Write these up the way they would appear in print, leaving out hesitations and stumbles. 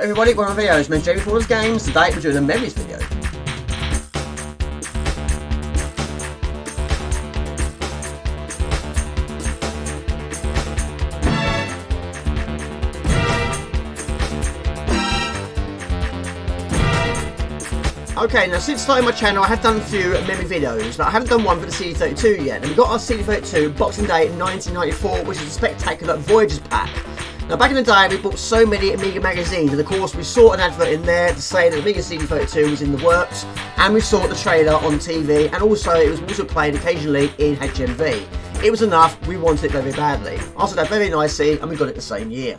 everybody, welcome to my videos. My name's Jamie from Games. Today we're doing a memories video. Okay, now since starting my channel I have done a few memory videos, but I haven't done one for the CD32 yet. And we got our CD32 Boxing Day in 1994, which is a spectacular Voyagers pack. Now back in the day we bought so many Amiga magazines, and of course we saw an advert in there to say that Amiga Cd32 was in the works, and we saw the trailer on TV, and also it was also played occasionally in HMV. It was enough, we wanted it very badly. Answered that very nicely, and we got it the same year.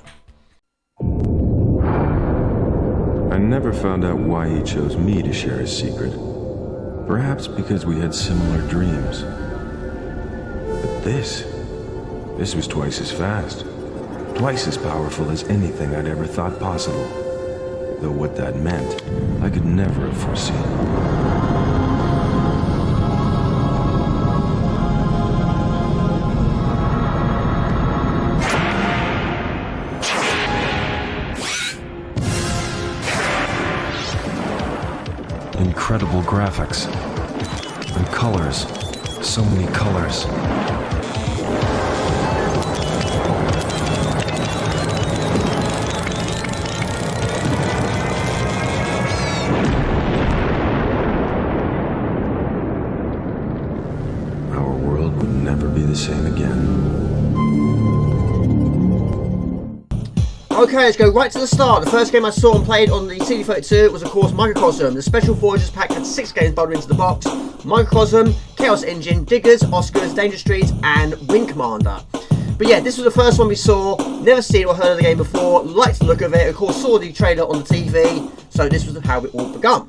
I never found out why he chose me to share his secret. Perhaps because we had similar dreams. But this was twice as fast. Twice as powerful as anything I'd ever thought possible. Though what that meant, I could never have foreseen. Incredible graphics and colors, so many colors. Our world would never be the same again. Okay, let's go right to the start. The first game I saw and played on the CD32 was of course Microcosm. The Special Voyagers pack had 6 games bundled into the box: Microcosm, Chaos Engine, Diggers, Oscars, Danger Street and Wing Commander. But yeah, this was the first one we saw, never seen or heard of the game before, liked the look of it, of course saw the trailer on the TV, so this was how it all begun.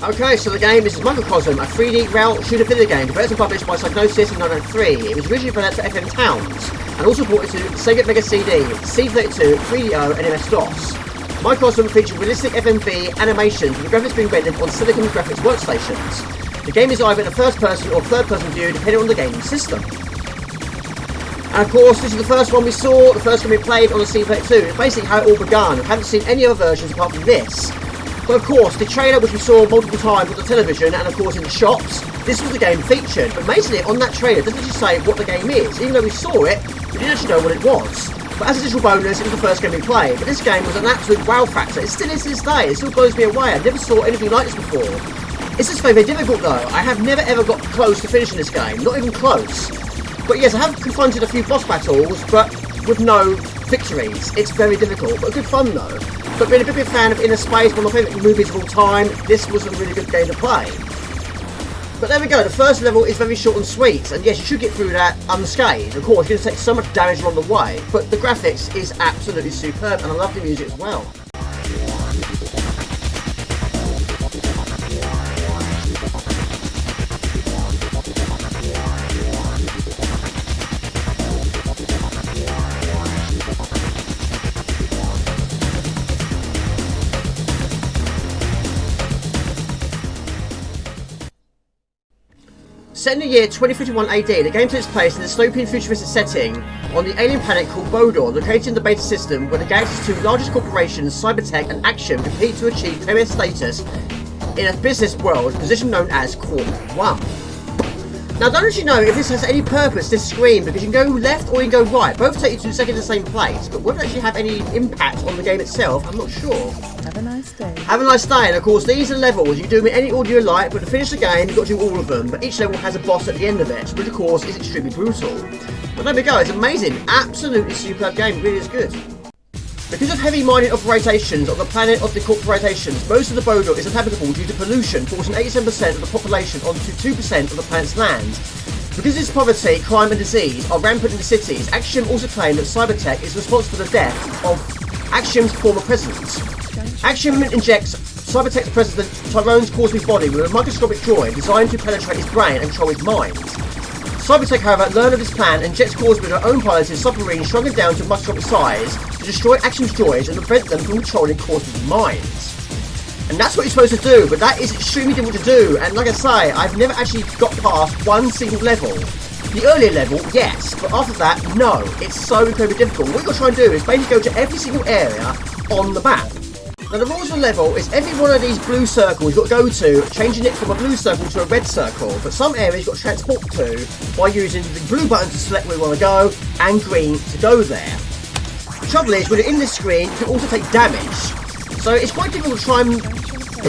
Okay, so the game is Microcosm, a 3D rail shooter video game developed and published by Psygnosis in 1993. It was originally developed for FM Towns, and also brought it to Sega Amiga CD, C32, 3DO and MS-DOS. Microcosm featured realistic FMV animations with the graphics being rendered on Silicon graphics workstations. The game is either in a first person or third person view depending on the gaming system. And of course this is the first one we saw, the first one we played on the C32. It's basically how it all began. I haven't seen any other versions apart from this. But of course, the trailer which we saw multiple times on the television and of course in the shops, this was the game featured. But basically on that trailer it doesn't actually say what the game is. Even though we saw it, we didn't actually know what it was. But as a digital bonus, it was the first game we played. But this game was an absolute wow factor. It still is to this day. It still blows me away. I never saw anything like this before. It's just very difficult though. I have never ever got close to finishing this game. Not even close. But yes, I have confronted a few boss battles, but with no victories. It's very difficult, but good fun though. But being a big fan of Inner Space, one of my favourite movies of all time, this was a really good game to play. But there we go, the first level is very short and sweet, and yes, you should get through that unscathed. Of course, you're going to take so much damage along the way, but the graphics is absolutely superb, and I love the music as well. Set in the year 2051 AD, the game takes place in a dystopian futuristic setting on the alien planet called Bodor, located in the beta system where the galaxy's 2 largest corporations, Cybertech and Action, compete to achieve premier status in a business world position known as Corp 1. Now, don't actually know if this has any purpose, this screen, because you can go left or you can go right. Both take you to exactly the same place, but whether it actually have any impact on the game itself, I'm not sure. Have a nice day. Have a nice day, and of course these are levels. You can do them in any order you like, but to finish the game you've got to do all of them. But each level has a boss at the end of it, which of course is extremely brutal. But there we go, it's amazing. Absolutely superb game, it really is good. Because of heavy mining operations on the planet of the corporations, most of the Bodor is uninhabitable due to pollution, forcing 87% of the population onto 2% of the planet's land. Because this poverty, crime and disease are rampant in the cities, Axiom also claimed that Cybertech is responsible for the death of Axiom's former president. Axiom injects Cybertech's president Tyrone's Cosby's body with a microscopic droid designed to penetrate his brain and control his mind. Cybertech, however, learned of this plan and injects Cosby with her own piloted submarine shrunken down to microscopic size to destroy Action's droids and prevent them from controlling Cosby's minds. And that's what you're supposed to do, but that is extremely difficult to do, and like I say, I've never actually got past one single level. The earlier level, yes, but after that, no. It's so incredibly difficult. What you've got to try and do is basically go to every single area on the map. Now the rules of the level is every one of these blue circles you've got to go to, changing it from a blue circle to a red circle, but some areas you've got to transport to by using the blue button to select where you want to go and green to go there. The trouble is, when you're in this screen, you can also take damage, so it's quite difficult to try and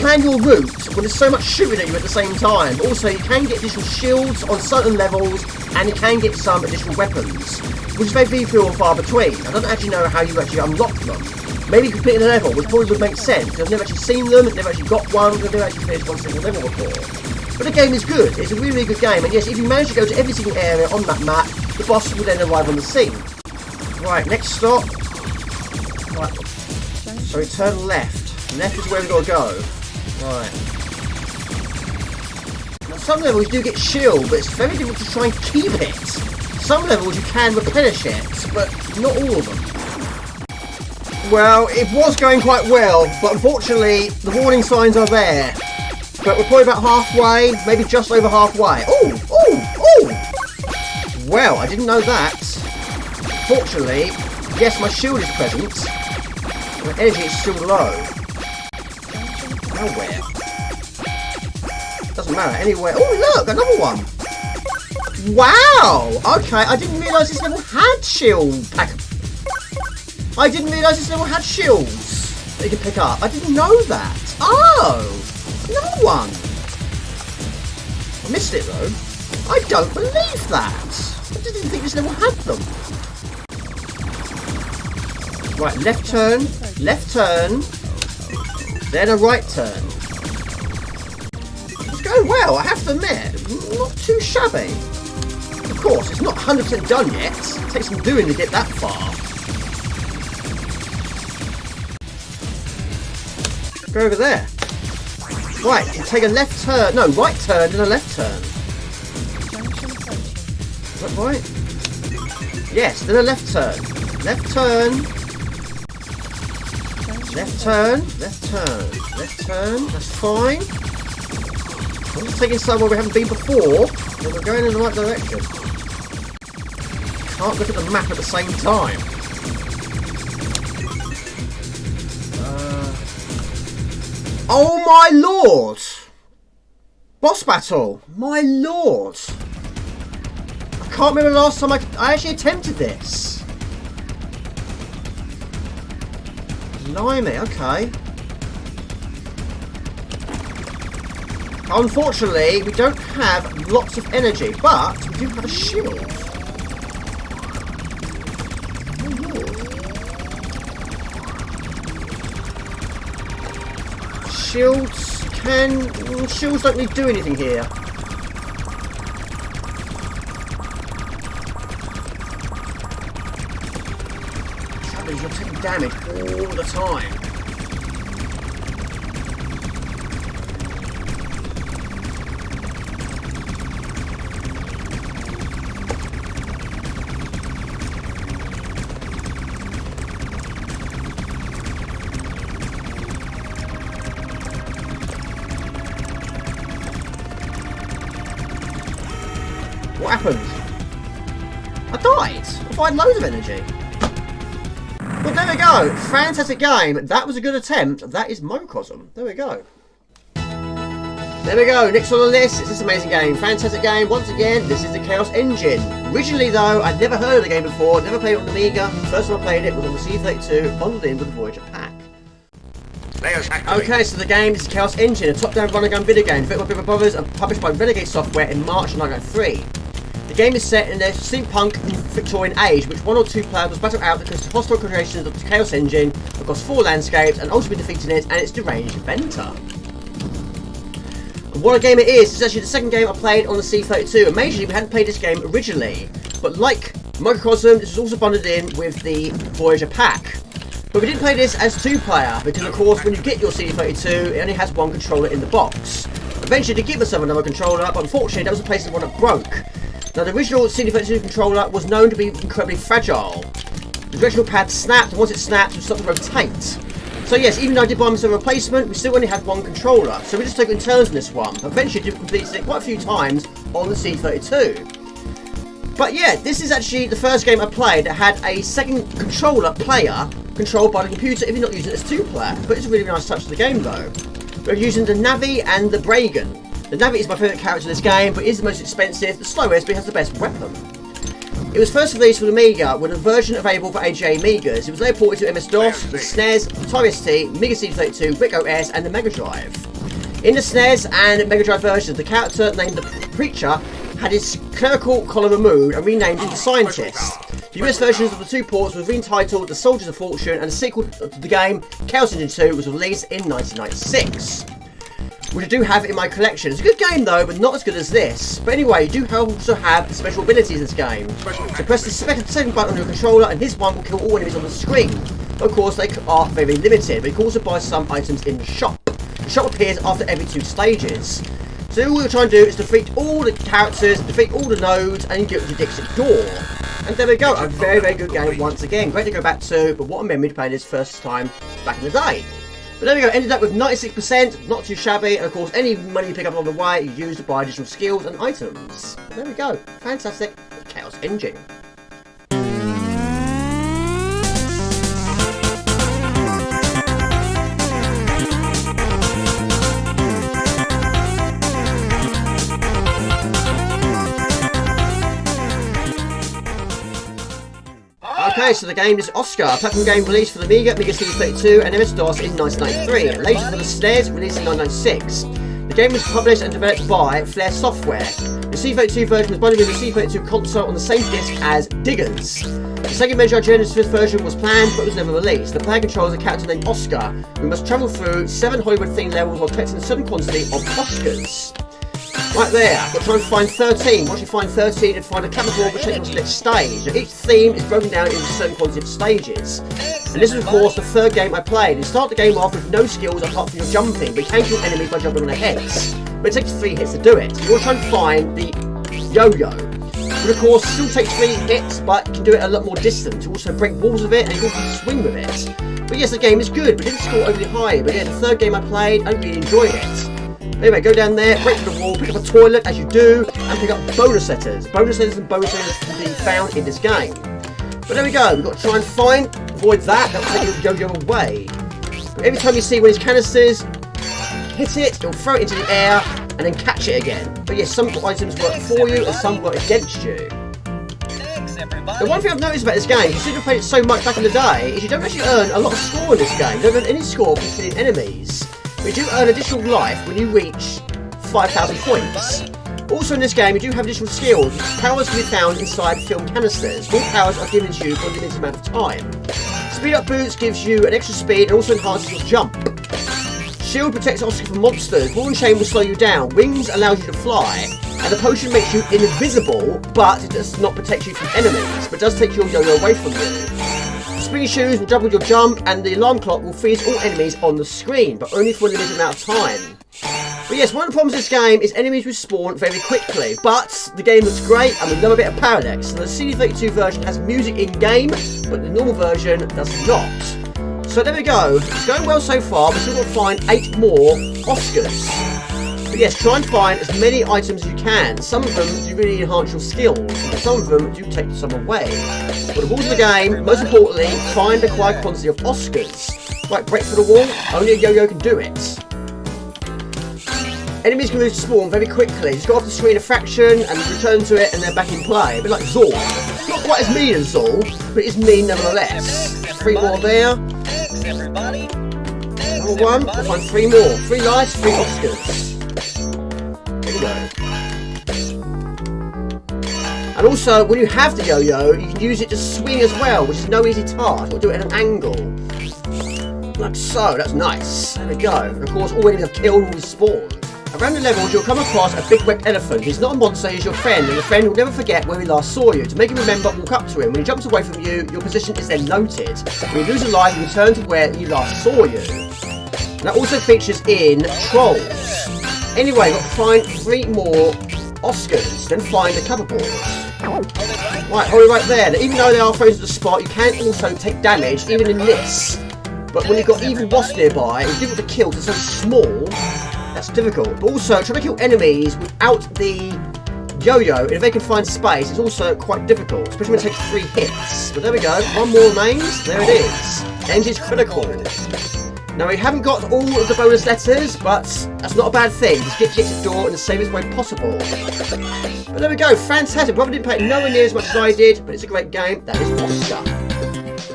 plan your route when there's so much shooting at you at the same time. Also, you can get additional shields on certain levels, and you can get some additional weapons, which is very few and far between. I don't actually know how you actually unlock them. Maybe completing a level, which probably would make sense, because I've never actually seen them, never actually got one, because I've never actually finished one single level before. But the game is good, it's a really good game, and yes, if you manage to go to every single area on that map, the boss will then arrive on the scene. Right, next stop. Right, so we turn left. Left is where we've got to go. Right. Now some levels do get shield, but it's very difficult to try and keep it. Some levels you can replenish it, but not all of them. Well, it was going quite well, but unfortunately the warning signs are there. But we're probably about halfway, maybe just over halfway. Oh, oh, oh! Well, I didn't know that. Fortunately, yes, my shield is present. My energy is still low. Now where? Doesn't matter, anywhere. Oh, look, another one! Wow! Okay, I didn't realise this level had shield pack. I didn't realise this level had shields that you can pick up. I didn't know that. Oh! Another one! I missed it though. I don't believe that. I didn't think this level had them. Right, left turn, then a right turn. It's going well, I have to admit. Not too shabby. Of course, it's not 100% done yet. It takes some doing to get that far. Go over there. Right, you take a left turn. No, right turn and a left turn. Is that right? Yes, then a left turn. Left turn. Left turn. Left turn. Left turn. That's fine. I'm just taking somewhere we haven't been before, but we're going in the right direction. Can't look at the map at the same time. Oh my lord! Boss battle! My lord! I can't remember the last time I actually attempted this. Blimey, okay. Unfortunately, we don't have lots of energy, but we do have a shield. Oh lord. Shields don't really do anything here. Trouble is, you're taking damage all the time. What happened? I died. I thought I had loads of energy. Well, there we go. Fantastic game. That was a good attempt. That is Microcosm. There we go. There we go. Next on the list is this amazing game. Fantastic game. Once again, this is the Chaos Engine. Originally, though, I'd never heard of the game before. Never played it on the Amiga. First time I played it was on the CD32, bundled in with the Voyager pack. Okay, so the game is the Chaos Engine, a top-down run-and-gun video game developed by Big Brothers and published by Renegade Software in March 1993. The game is set in the steampunk Victorian age, which one or two players must battle out against hostile creations of the Chaos Engine across 4 landscapes and ultimately defeating it and its deranged inventor. And what a game it is! It's actually the second game I played on the C32, and majorly we hadn't played this game originally, but like Microcosm, this was also bundled in with the Voyager pack. But we didn't play this as 2-player, because of course when you get your CD32, it only has one controller in the box. Eventually to give myself another controller, but unfortunately that was the place that one that broke. Now the original CD32 controller was known to be incredibly fragile. The directional pad snapped, and once it snapped, it would start to rotate. So yes, even though I did buy myself a replacement, we still only had one controller. So we just took it in turns in this one. Eventually I completed it quite a few times on the C32. But yeah, this is actually the first game I played that had a second controller player controlled by the computer if you're not using it as 2-player, but it's a really nice touch to the game though. We're using the Navi and the Bragan. The Navi is my favourite character in this game, but is the most expensive, the slowest, but has the best weapon. It was first released for the Amiga with a version available for AGA Amigas. It was later ported to MS-DOS, the SNES, Atari ST, Amiga Cd32, Brick OS and the Mega Drive. In the SNES and Mega Drive versions, the character named the Preacher had his clerical collar removed and renamed into Scientist. The US versions of the two ports was re-entitled The Soldiers of Fortune, and the sequel to the game, Chaos Engine 2, was released in 1996. Which I do have in my collection. It's a good game though, but not as good as this. But anyway, you do also have special abilities in this game. So press the second button on your controller and this one will kill all enemies on the screen. But of course they are very limited, but you can also buy some items in the shop. The shop appears after every 2 stages. So all you're trying to do is defeat all the characters, defeat all the nodes, and you get to Dixit Door. And there we go, a very, very good game once again. Great to go back to, but what a memory to play this first time back in the day. But there we go, ended up with 96%, not too shabby, and of course any money you pick up along the way you use to buy additional skills and items. But there we go, fantastic Chaos Engine. Okay, so the game is Oscar, a platform game released for the Amiga Cd32 and MS-DOS in 1993, and later for the SNES, released in 1996. The game was published and developed by Flare Software. The Cd32 version was bundled in the Cd32 console on the same disc as Diggers. The second Mega Genesis version was planned but was never released. The player controls a character named Oscar, who must travel through 7 Hollywood-themed levels while collecting a certain quantity of Oscars. Right there, I've got to try and find 13. Once you find 13, and find a capital which takes you on to the next stage. Now, each theme is broken down into a certain quantity of stages. And this is, of course, the third game I played. You start the game off with no skills apart from your jumping, but you can kill enemies by jumping on their heads. But it takes 3 hits to do it. So you want to try and find the yo-yo. But of course, it still takes 3 hits, but you can do it a lot more distant. You also break walls with it, and you can also swing with it. But yes, the game is good, but it didn't score overly high. But yeah, the third game I played, I really enjoyed it. Anyway, go down there, break through the wall, pick up a toilet as you do, and pick up bonus letters. Bonus letters and bonus letters can be found in this game. But there we go, we've got to try and avoid that will take your yo-yo away. But every time you see one of these canisters, hit it, it'll throw it into the air, and then catch it again. But yes, some items work for you, and some work against you. The one thing I've noticed about this game, considering I played it so much back in the day, is you don't actually earn a lot of score in this game. You don't earn any score from killing enemies. But you do earn additional life when you reach 5,000 points. Also in this game, you do have additional skills. Powers can be found inside film canisters. All powers are given to you for a limited amount of time. Speed up boots gives you an extra speed and also enhances your jump. Shield protects Oscar from monsters. Ball and chain will slow you down. Wings allows you to fly. And the potion makes you invisible, but it does not protect you from enemies, but does take your yo-yo away from you. Springy shoes will double your jump, and the alarm clock will freeze all enemies on the screen, but only for a limited amount of time. But yes, one of the problems with this game is enemies respawn very quickly, but the game looks great and we love a bit of parallax. So the CD32 version has music in game, but the normal version does not. So there we go, it's going well so far, but we're still going to find 8 more Oscars. But yes, try and find as many items as you can. Some of them do really enhance your skills, but some of them do take some away. But the rules of the game, most importantly, find and acquire quantity of Oscars. Right, break through the wall, only a yo-yo can do it. Enemies can respawn very quickly. Just go off the screen a fraction and return to it and they're back in play. A bit like Zor. Not quite as mean as Zor, but it's mean nevertheless. 3 more there. Number 1, we'll find 3 more. 3 lives, 3 Oscars. There we go. And also, when you have the yo-yo, you can use it to swing as well, which is no easy task. We'll do it at an angle. Like so, that's nice. There we go. And of course, all enemies are killed will respawn. Around the levels, you'll come across a big-webbed elephant. He's not a monster, he's your friend, and your friend will never forget where he last saw you. To make him remember, walk up to him. When he jumps away from you, your position is then noted. When you lose a life, you return to where he last saw you. And that also features in Trolls. Anyway, you've got to find 3 more Oscars, then find a cover board. Right, hold it right there. Now, even though they are frozen to the spot, you can also take damage, even in this. But when you've got even wasps nearby, it's difficult to kill because it's so small. That's difficult. But also, trying to kill enemies without the yo-yo, and if they can find space, it's also quite difficult, especially when it takes 3 hits. But there we go, 1 more remains, there it is. Engine's critical. Now we haven't got all of the bonus letters, but that's not a bad thing. Just get to the exit door in the safest way possible. But there we go, fantastic. Probably didn't play it nowhere near as much as I did, but it's a great game. That is Oscar.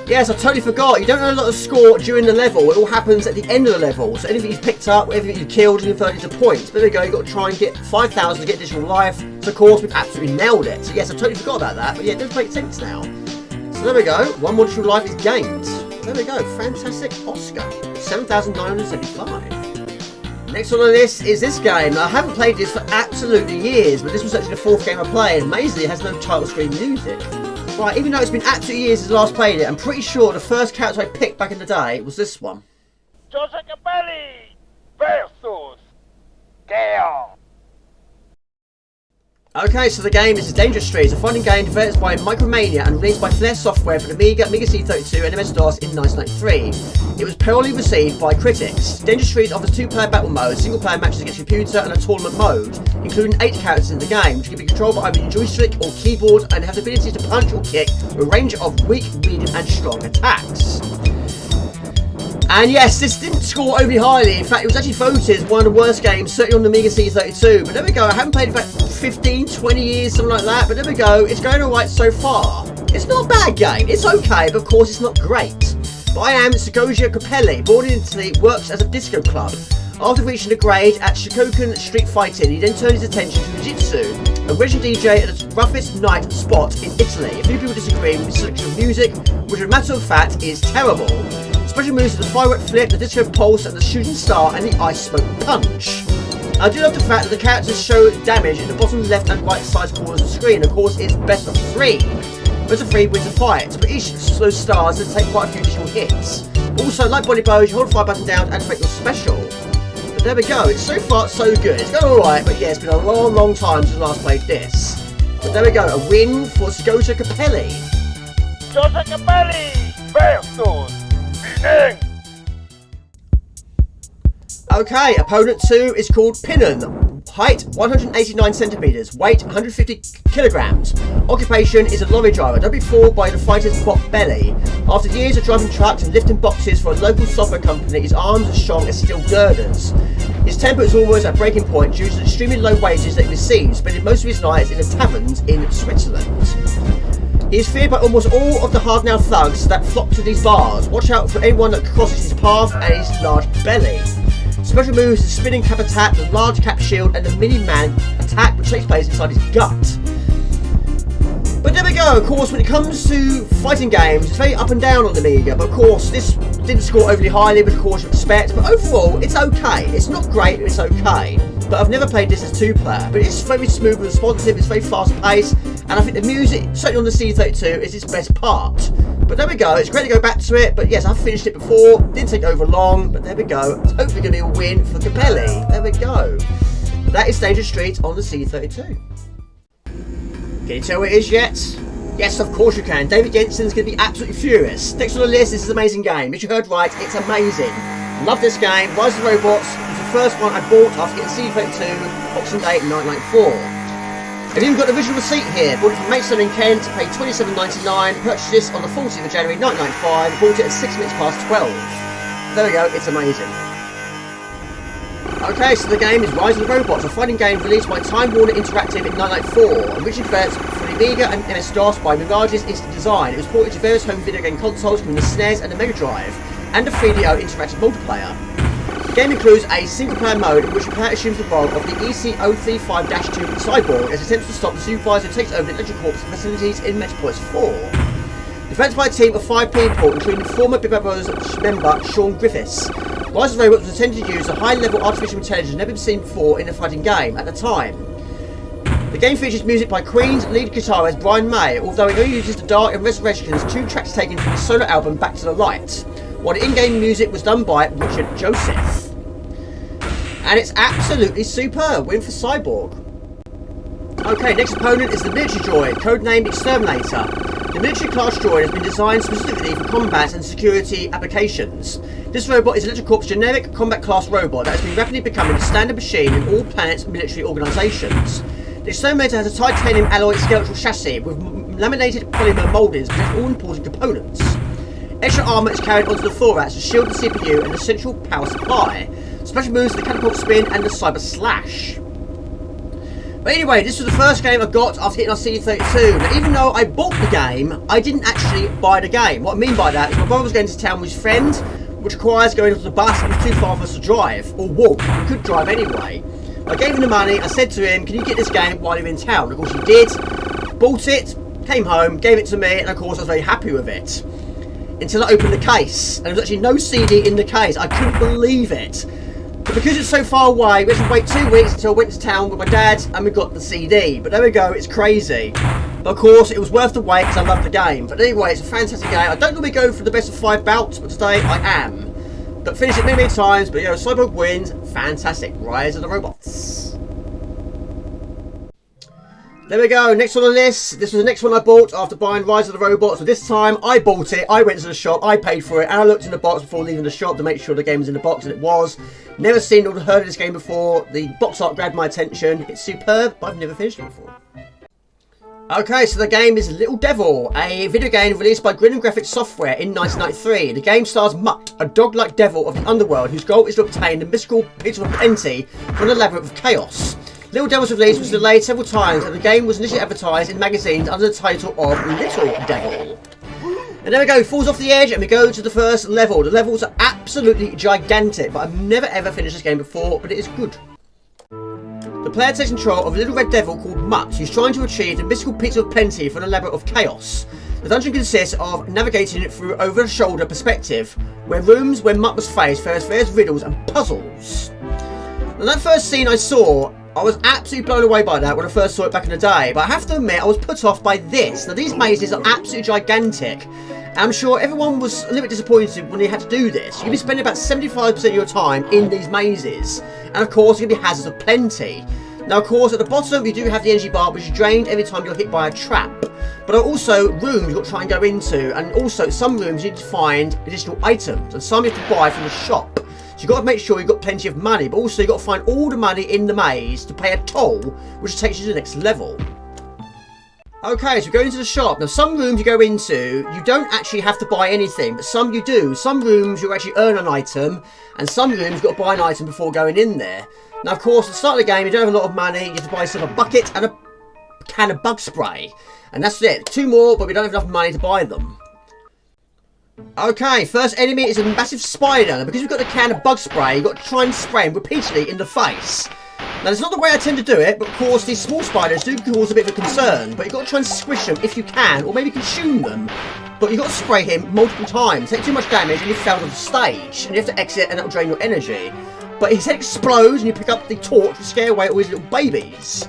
Yes, I totally forgot. You don't know a lot of score during the level. It all happens at the end of the level. So anything you've picked up, everything you've killed, and converted into points. But there we go, you've got to try and get 5,000 to get additional life. So of course, we've absolutely nailed it. So yes, I totally forgot about that. But yeah, it does make sense now. So there we go, 1 more additional life is gained. There we go, fantastic Oscar. 7,975. Next on the list is this game. Now, I haven't played this for absolutely years, but this was actually the 4th game I played. Amazingly, it has no title screen music. Right, even though it's been absolutely years since I last played it, I'm pretty sure the first character I picked back in the day was this one. Joseph Capelli versus Chaos. Okay, so the game is Dangerous Streets, a fighting game developed by Micromania and released by Flare Software for the Amiga Cd32 and MS-DOS in 1993. It was poorly received by critics. Dangerous Streets offers 2-player battle modes, single-player matches against computer, and a tournament mode, including 8 characters in the game, which can be controlled by either your joystick or keyboard and have the ability to punch or kick with a range of weak, medium, and strong attacks. And yes, this didn't score overly highly. In fact, it was actually voted as one of the worst games, certainly on the Amiga Cd32. But there we go, I haven't played it for 15, 20 years, something like that. But there we go, it's going alright so far. It's not a bad game, it's okay, but of course it's not great. But I am Scotia Capelli, born in Italy, works as a disco club. After reaching a grade at Shikokan Street Fighting, he then turned his attention to Jiu-Jitsu, a resident DJ at the roughest night spot in Italy. A few people disagree with his selection of music, which as a matter of fact is terrible. Special moves are the firework flip, the disco pulse, and the shooting star, and the ice smoke punch. I do love the fact that the characters show damage in the bottom left and right side corners of the screen. Of course, it's best of 3. Best of 3 wins a fight, but each of those stars does take quite a few additional hits. Also, like body bows, you hold the fire button down to activate your special. But there we go, it's so far so good. It's going alright, but yeah, it's been a long time since I last played this. But there we go, a win for Scotia Capelli. Joseph Capelli versus Pinning. Okay, opponent 2 is called Pinnon. Height 189 centimeters, weight 150 kilograms. Occupation is a lorry driver, done before by the fighter's bot belly. After years of driving trucks and lifting boxes for a local software company, his arms are strong as steel girders. His temper is almost at breaking point due to the extremely low wages that he receives, spending most of his nights in the taverns in Switzerland. He is feared by almost all of the hard-nailed thugs that flock to these bars. Watch out for anyone that crosses his path and his large belly. Special moves the spinning cap attack, the large cap shield, and the mini-man attack, which takes place inside his gut. But there we go, of course, when it comes to fighting games, it's very up and down on the Amiga, but of course, this didn't score overly highly, which of course you expect, but overall, it's okay. It's not great, but it's okay. But I've never played this as 2-player, but it's very smooth and responsive, it's very fast-paced, and I think the music, certainly on the C32, is its best part. But there we go, it's great to go back to it, but yes, I've finished it before, didn't take over long, but there we go. It's hopefully going to be a win for Capelli. There we go. But that is Dangerous Street on the C32. Can you tell what it is yet? Yes, of course you can. David Jensen's going to be absolutely furious. Next on the list, this is an amazing game. As you heard right, it's amazing. Love this game. Rise of the Robots was the first one I bought after getting C32 Boxing Day 1994. I've even got the visual receipt here. Bought it from Maidstone in Kent, paid $27.99, purchased this on the 14th of January 1995, bought it at 6 minutes past 12. There we go, it's amazing. Okay, so the game is Rise of the Robots, a fighting game released by Time Warner Interactive in 1994, originally developed for the Amiga and MS-DOS by Mirage's Instant Design. It was ported to various home video game consoles, including the SNES and the Mega Drive, and a 3DO interactive multiplayer. The game includes a single-player mode in which the player assumes the role of the EC-035-2 cyborg as it attempts to stop the supervisor who takes over the Electric Corp's facilities in Metropolis 4. Defended by a team of 5 people, including former Big Brother Brothers member Sean Griffiths. Rise of the Robots was intended to use a high-level artificial intelligence never been seen before in a fighting game at the time. The game features music by Queen's lead guitarist Brian May, although it only uses the Dark and Resurrections, 2 tracks taken from his solo album Back to the Light, while the in-game music was done by Richard Joseph. And it's absolutely superb. Win for Cyborg. Okay, next opponent is the military droid, codenamed Exterminator. The military class droid has been designed specifically for combat and security applications. This robot is Electric Corp's generic combat class robot that has been rapidly becoming the standard machine in all planet's military organisations. The Exterminator has a titanium alloy skeletal chassis with laminated polymer mouldings with all important components. Extra armour is carried onto the thorax to shield the CPU and the central power supply. Special moves are the catapult spin and the cyber slash. But anyway, this was the first game I got after hitting our CD32. Now, even though I bought the game, I didn't actually buy the game. What I mean by that is my brother was going to town with his friend, which requires going onto the bus and it's too far for us to drive, or walk. We could drive anyway. I gave him the money, I said to him, can you get this game while you're in town? Of course he did, bought it, came home, gave it to me, and of course I was very happy with it. Until I opened the case, and there was actually no CD in the case. I couldn't believe it. But because it's so far away, we had to wait 2 weeks until I went to town with my dad and we got the CD. But there we go, it's crazy. But of course, it was worth the wait because I love the game. But anyway, it's a fantastic game. I don't normally go for the best of 5 bouts, but today I am. But finished it many times, but Cyborg wins. Fantastic. Rise of the Robots. There we go, next on the list. This was the next one I bought after buying Rise of the Robots. So this time I bought it, I went to the shop, I paid for it, and I looked in the box before leaving the shop to make sure the game was in the box, and it was. Never seen or heard of this game before. The box art grabbed my attention. It's superb, but I've never finished it before. Okay, so the game is Little Devil, a video game released by Grin and Graphics Software in 1993. The game stars Mutt, a dog-like devil of the underworld whose goal is to obtain the mystical Pizza of Plenty from the Labyrinth of Chaos. Little Devil's release was delayed several times, and the game was initially advertised in magazines under the title of Little Devil. And there we go, falls off the edge, and we go to the first level. The levels are absolutely gigantic, but I've never ever finished this game before, but it is good. The player takes control of a little red devil called Mutt, who's trying to achieve the mystical Pizza of Plenty from the Labyrinth of Chaos. The dungeon consists of navigating it through over-the-shoulder perspective, where rooms where Mutt must face various riddles and puzzles. And that first scene I saw, I was absolutely blown away by that when I first saw it back in the day, but I have to admit I was put off by this. Now these mazes are absolutely gigantic, and I'm sure everyone was a little bit disappointed when they had to do this. You'll be spending about 75% of your time in these mazes, and of course you're going to be hazards of plenty. Now of course at the bottom you do have the energy bar, which is drained every time you're hit by a trap. But there are also rooms you've got to try and go into, and also some rooms you need to find additional items, and some you have to buy from the shop. So you've got to make sure you've got plenty of money, but also you've got to find all the money in the maze to pay a toll, which takes you to the next level. Okay, so we go into the shop. Now some rooms you go into, you don't actually have to buy anything, but some you do. Some rooms you actually earn an item, and some rooms you've got to buy an item before going in there. Now of course, at the start of the game, you don't have a lot of money, you have to buy yourself a bucket and a can of bug spray. And that's it. 2 more, but we don't have enough money to buy them. Okay, first enemy is a massive spider. Now, because we've got the can of bug spray, you've got to try and spray him repeatedly in the face. Now, that's not the way I tend to do it, but of course, these small spiders do cause a bit of a concern. But you've got to try and squish them if you can, or maybe consume them. But you've got to spray him multiple times. Take too much damage and you fail on the stage. And you have to exit and that'll drain your energy. But his head explodes and you pick up the torch to scare away all his little babies.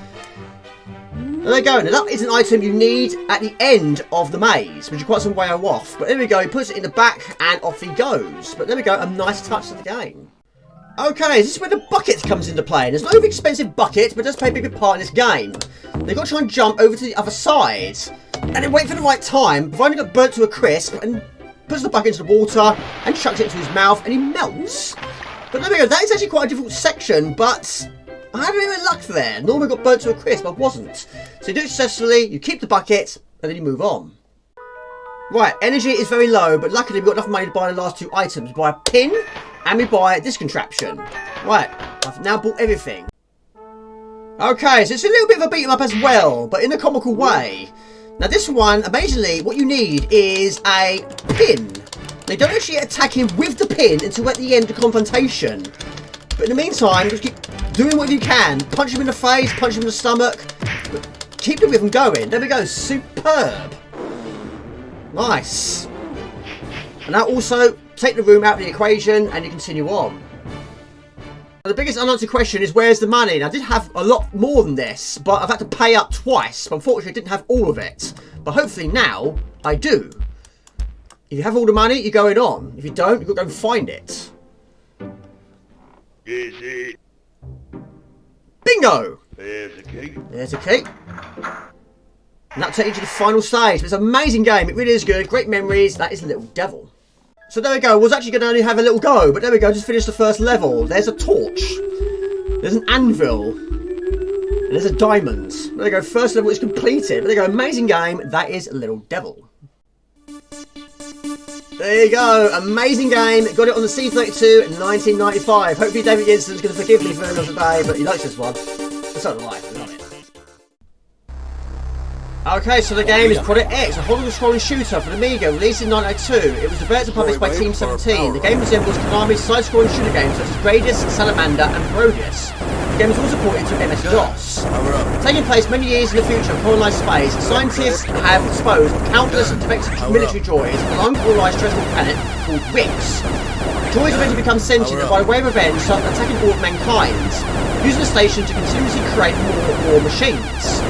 There we go. Now that is an item you need at the end of the maze, which is quite some way off. But there we go. He puts it in the back and off he goes. But there we go. A nice touch to the game. Okay, this is where the bucket comes into play. There's no expensive bucket, but it does play a big part in this game. They've got to try and jump over to the other side. And then wait for the right time, providing he got burnt to a crisp, and puts the bucket into the water and chucks it into his mouth and he melts. But there we go. That is actually quite a difficult section, but I had a bit of luck there. Normally I got burnt to a crisp, I wasn't. So you do it successfully, you keep the bucket, and then you move on. Right, energy is very low, but luckily we've got enough money to buy the last 2 items. We buy a pin, and we buy this contraption. Right, I've now bought everything. Okay, so it's a little bit of a beat 'em up as well, but in a comical way. Now this one, amazingly, what you need is a pin. Now you don't actually attack him with the pin until at the end of the confrontation. But in the meantime, just keep doing what you can. Punch him in the face, punch him in the stomach. Keep the rhythm going. There we go. Superb. Nice. And now also take the room out of the equation and you continue on. The biggest unanswered question is where's the money? Now, I did have a lot more than this, but I've had to pay up twice. But unfortunately, I didn't have all of it. But hopefully now I do. If you have all the money, you're going on. If you don't, you've got to go and find it. Easy. Bingo! There's a key. There's a key. And that'll take you to the final stage. It's an amazing game. It really is good. Great memories. That is Little Devil. So there we go. I was actually going to only have a little go, but there we go. Just finished the first level. There's a torch. There's an anvil. And there's a diamond. There you go, first level is completed. There you go, amazing game. That is Little Devil. There you go, amazing game. Got it on the C32 in 1995. Hopefully David Yenson's going to forgive me for another day, but he likes this one. So do I, I love it. Okay, so the game is Project X, a horizontal-scrolling shooter for the Amiga, released in 1992. It was developed and published by Team 17. The game resembles Konami's side-scrolling shooter games such as Gradius, Salamander, and Parodius. The game is also ported to MS-DOS. Taking place many years in the future of colonized space, scientists have disposed of countless defective military droids on an uncolonized terrestrial planet called Wix. Droids eventually become sentient and by way of revenge start attacking all of mankind, using the station to continuously create more and more machines.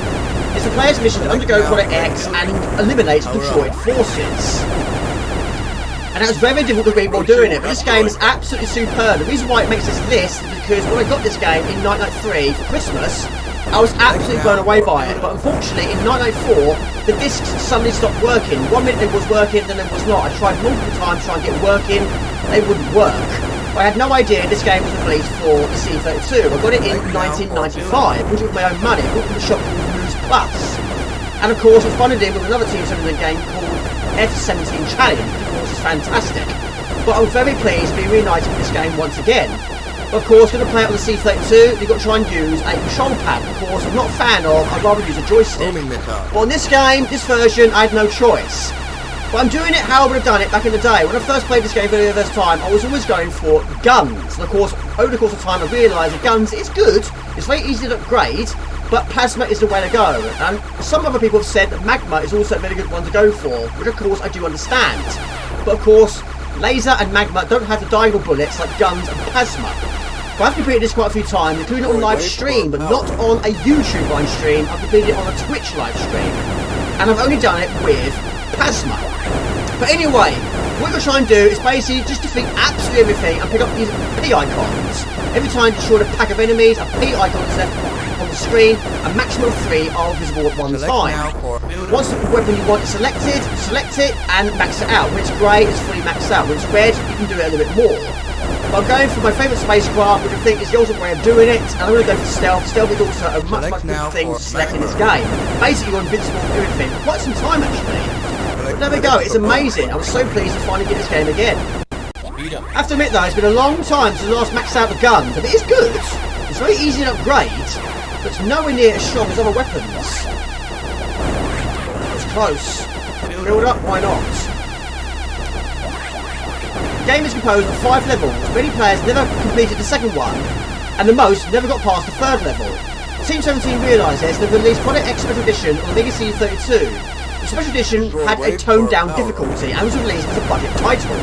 It's the player's mission to undergo Project X and eliminate the droid forces. And that was very difficult to read while doing it, but this game is absolutely superb. The reason why it makes this list is because when I got this game in 1993 for Christmas, I was absolutely blown away by it. But unfortunately, in 1994, the discs suddenly stopped working. 1 minute it was working, then it was not. I tried multiple times trying to get it working, they wouldn't work. I had no idea this game was released for the C32. I got it in 1995, which was my own money. I bought it from a shop called News Plus. And of course, it's bundled in with another Team 17 game called F-17 Challenge, which of course is fantastic. But I'm very pleased to be reunited with this game once again. But of course, going to play it on the C32, you've got to try and use a control pad. Of course, I'm not a fan of, I'd rather use a joystick. But on this game, this version, I had no choice. But I'm doing it how I would have done it back in the day. When I first played this game for the first time, I was always going for guns. And of course, over the course of time, I realised that guns is good. It's very easy to upgrade, but plasma is the way to go. And some other people have said that magma is also a very good one to go for, which of course I do understand. But of course, laser and magma don't have the diagonal bullets like guns and plasma. But I've completed this quite a few times, including on live stream, but not on a YouTube live stream. I've completed it on a Twitch live stream. And I've only done it with plasma. But anyway, what you're trying to do is basically just defeat absolutely everything and pick up these P icons. Every time you destroy a pack of enemies, a P icon is left on the screen, a maximum of 3 are visible at one time. Once the weapon you want is selected, select it and max it out. When it's grey, it's fully maxed out. When it's red, you can do it a little bit more. But I'm going for my favourite spacecraft, which I think is the ultimate way of doing it, and I'm going to go for stealth. Stealth is also a much good thing to select in this game. Basically, you're invincible for everything for quite some time actually. But there we go, it's amazing. I was so pleased to finally get this game again. I have to admit though, it's been a long time since I last maxed out the guns, and it is good. It's very easy to upgrade, but it's nowhere near as strong as other weapons. It's close. Build up, why not? The game is composed of 5 levels. Many players never completed the second one, and the most never got past the 3rd level. Team 17 realised this and have released Project X Special Edition on the Amiga Cd32. The Special Edition had a toned down difficulty and was released as a budget title.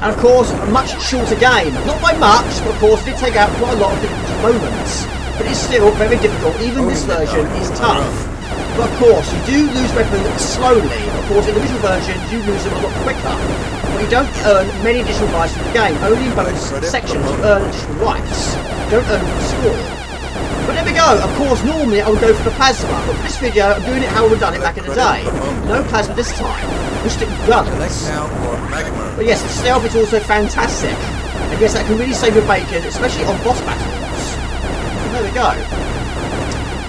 And of course, a much shorter game. Not by much, but of course it did take out quite a lot of difficult moments. But it's still very difficult, even this version is tough. But of course, you do lose weapons slowly. Of course, in the original version, you lose them a lot quicker. But you don't earn many additional lives from the game. Only in bonus sections you earn additional lives. You don't earn them for score. But there we go. Of course, normally I would go for the plasma, but for this video, I'm doing it how I would have done it back in the day. No plasma this time. We'll stick with guns. But yes, the stealth is also fantastic. And yes, that can really save your bacon, especially on boss battles. And there we go.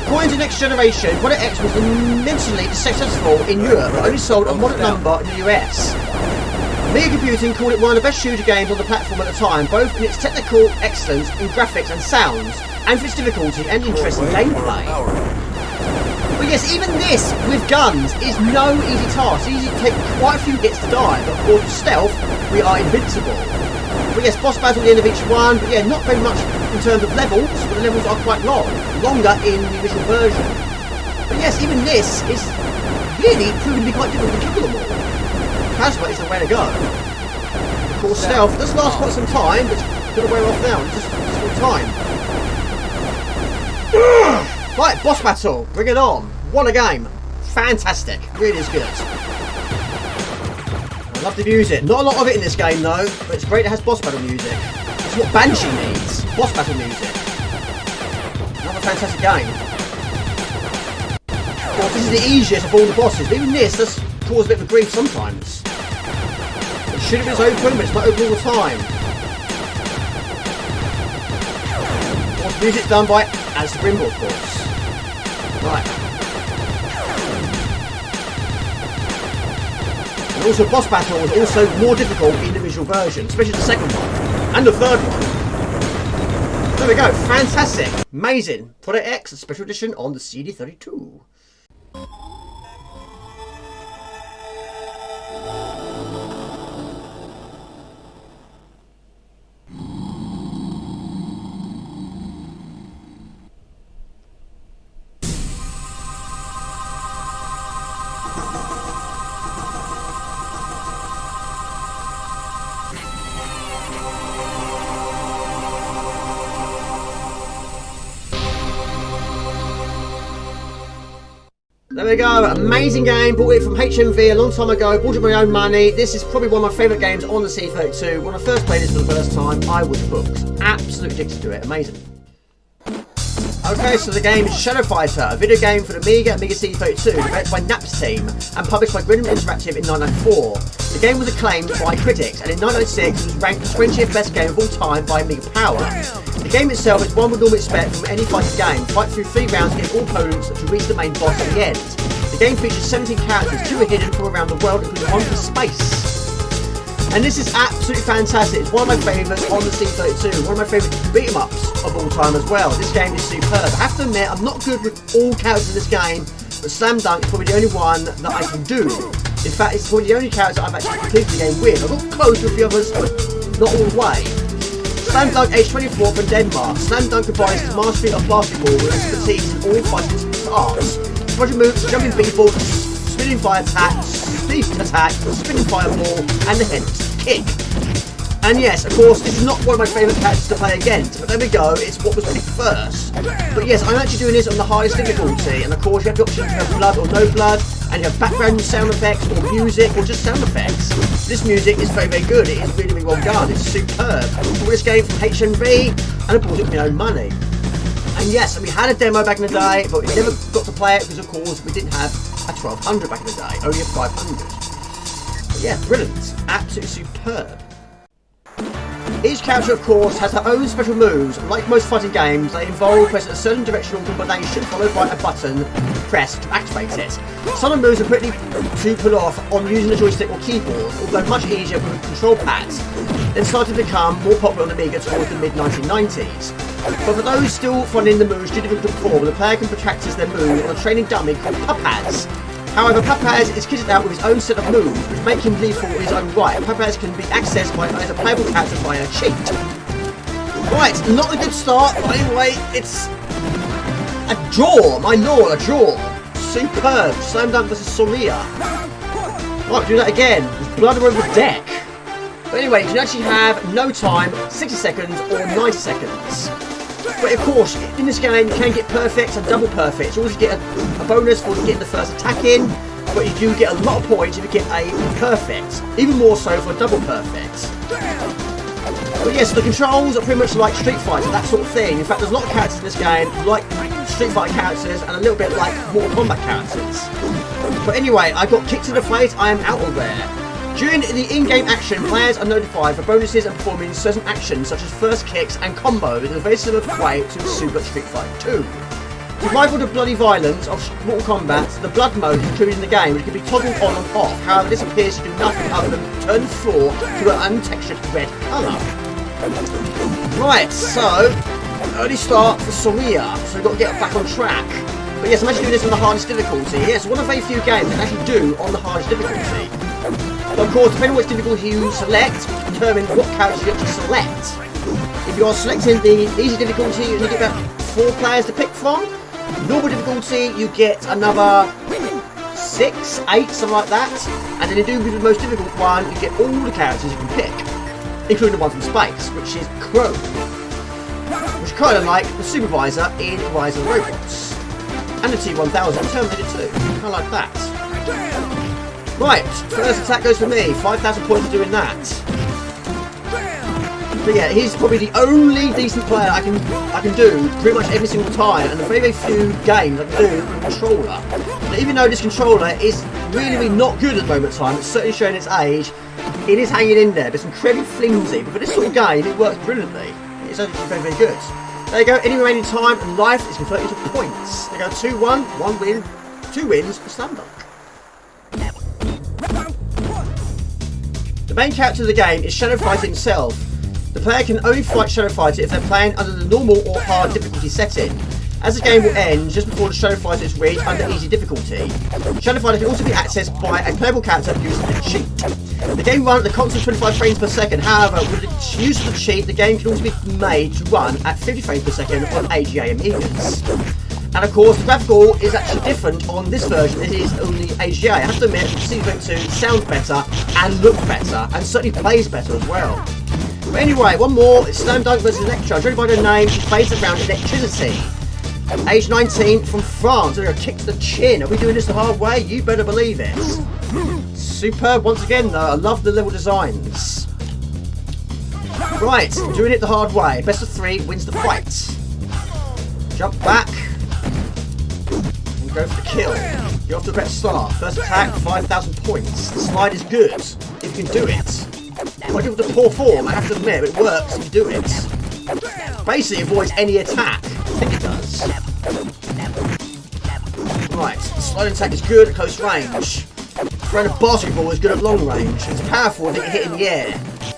According to Next Generation, Project X was immensely successful in Europe, but only sold a moderate number in the US. Amiga Computing called it one of the best shooter games on the platform at the time, both in its technical excellence in graphics and sounds, and for its difficulty and interesting gameplay. But yes, even this, with guns, is no easy task. It's easy to take quite a few hits to die, but of course with stealth, we are invincible. But yes, boss battle at the end of each one, but yeah, not very much in terms of levels, but the levels are quite long, longer in the original version. But yes, even this is really proving to be quite difficult to kill them all. Plasma is the way to go. Of course, stealth does last quite some time, but it's going to wear off now, just all time. Right, boss battle, bring it on. What a game. Fantastic, really is good. I love the music. Not a lot of it in this game though, but it's great it has boss battle music. That's what Banshee needs, boss battle music. Another fantastic game. Of course, this is the easiest of all the bosses, but even this does cause a bit of grief sometimes. It should have been open, but it's not open all the time. Of course, music's done by as the Grimble, of course. Right. And also boss battle was also more difficult in the visual version, especially the second one. And the third one. There we go, fantastic. Amazing. Product X, a special edition on the CD32. There we go, amazing game, bought it from HMV a long time ago, bought it with my own money. This is probably one of my favourite games on the C32. When I first played this for the first time, I was hooked. Absolutely addicted to it, amazing. Okay, so the game is Shadow Fighter, a video game for the Amiga Cd32, developed by Naps Team and published by Grim Interactive in 1994. The game was acclaimed by critics, and in 1996 it was ranked the 20th best game of all time by Amiga Power. The game itself is one we normally expect from any fighting game. Fight through 3 rounds against all opponents to reach the main boss at the end. The game features 17 characters, 2 are hidden from around the world, including 1 from space. And this is absolutely fantastic. It's one of my favourites on the C32, one of my favourite beat-em-ups of all time as well. This game is superb. I have to admit, I'm not good with all characters in this game, but Slam Dunk is probably the only one that I can do. In fact, it's probably the only character I've actually completed the game with. I've got close with the others, but not all the way. Slam Dunk, age 24 from Denmark. Slam Dunk combines his mastery of basketball with expertise in all fighting arts. Project moves, jumping people, spinning fire attack, steep attack, spinning fireball, and the head kick. And yes, of course, this is not one of my favourite characters to play against, but there we go, it's what was picked first. But yes, I'm actually doing this on the highest difficulty, and of course you have the option to have blood or no blood, and you have background sound effects, or music, or just sound effects. This music is very, very good, it is really, really well done, it's superb. I bought this game from HMV, and I bought it with my own money. And yes, we had a demo back in the day, but we never got to play it because of course we didn't have a 1200 back in the day, only a 500. But yeah, brilliant, absolutely superb. Each character, of course, has their own special moves. Like most fighting games, they involve pressing a certain directional combination followed by a button pressed to activate it. Some of the moves are pretty to pull off on using a joystick or keyboard, although much easier with control pads. Then started to become more popular on the Amiga towards the mid-1990s. But for those still finding the moves too difficult to perform, the player can practice their move on a training dummy called Pup-Pads. However, Pup-Pads is kitted out with his own set of moves, which make him lethal in his own right, and Pup-Pads can be accessed by as a playable character via cheat. Right, not a good start, but anyway, it's a draw, my lord, a draw. Superb, Slam Dunk versus Soria. Right, do that again, with blood over the deck. But anyway, you can actually have no time, 60 seconds or 90 seconds. But of course, in this game you can get perfect and double perfect. You always get a bonus for getting the first attack in, but you do get a lot of points if you get a perfect. Even more so for a double perfect. But yes, the controls are pretty much like Street Fighter, that sort of thing. In fact, there's a lot of characters in this game like Street Fighter characters and a little bit like Mortal Kombat characters. But anyway, I got kicked to the face, I am out of there. During the in-game action, players are notified for bonuses and performing certain actions such as first kicks and combos in a very similar way to Super Street Fighter 2. To rival the bloody violence of Mortal Kombat, the blood mode is included in the game, which can be toggled on and off. However, this appears to do nothing other than turn the floor to an untextured red colour. Right, so early start for Soria, so we've got to get back on track. But yes, I'm actually doing this on the hardest difficulty. Yes, one of very few games I can actually do on the hardest difficulty. But of course, depending on which difficulty you select, will determine what character you actually select. If you're selecting the easy difficulty, you get about 4 players to pick from. Normal difficulty, you get another 6, 8, something like that. And then you do with the most difficult one, you get all the characters you can pick, including the one from space, which is Crow, which is kind of like the supervisor in Rise of the Robots, and the T-1000 Terminator 2. I like that. Right, first attack goes for me. 5,000 points for doing that. But yeah, he's probably the only decent player I can do pretty much every single time, and the very, very few games I can do with a controller. But even though this controller is really, really not good at the moment in time, it's certainly showing its age, it is hanging in there. It's incredibly flimsy, but for this sort of game, it works brilliantly. It's actually very, very good. There you go, any remaining time and life is converted into points. There you go, 2-1, 1 win, 2 wins for Slam Dunk. The main character of the game is Shadow Fighter himself. The player can only fight Shadow Fighter if they're playing under the normal or hard difficulty setting, as the game will end just before the Shadow Fighter is reached under easy difficulty. Shadow Fighter can also be accessed by a playable character using the cheat. The game runs at a constant 25 frames per second, however, with the use of the cheat, the game can also be made to run at 50 frames per second on AGA Amigas. And of course, the graphical is actually different on this version than it is on the AGA. I have to admit, the CD32 sounds better and looks better, and certainly plays better as well. But anyway, one more, it's Slam Dunk vs Electra. Judging by the name, she's based around electricity. Age 19, from France. They're a kick to the chin. Are we doing this the hard way? You better believe it. Superb once again though, I love the level designs. Right, we're doing it the hard way. Best of 3 wins the fight. Jump back. And go for the kill. You're off to a better start. First attack, 5,000 points. The slide is good, if you can do it. I give it a poor form, I have to admit, but it works if you do it. Basically avoids any attack. I think it does. Right, the sliding attack is good at close range. Throwing a basketball is good at long range. It's powerful if you get hit in the air.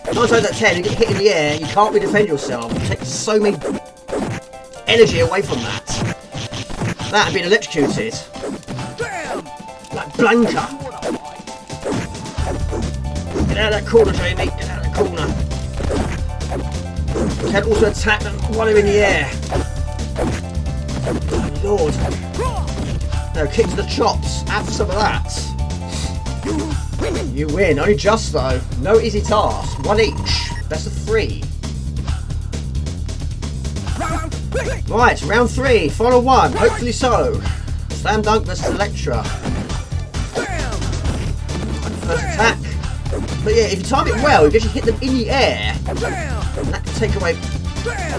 9 times out of 10, you get hit in the air, you can't really defend yourself. You take so many energy away from that. That and being electrocuted. Like Blanca. Get out of that corner, Jamie. Get out of that corner. You can also attack them while they're in the air. Oh, Lord. No, kick to the chops. Have some of that. You win. Only just, though. No easy task. 1 each. Best of 3. Right, round 3. Final one. Hopefully so. Slam Dunk versus Electra. First attack. But yeah, if you time it well, you can actually hit them in the air. And that can take away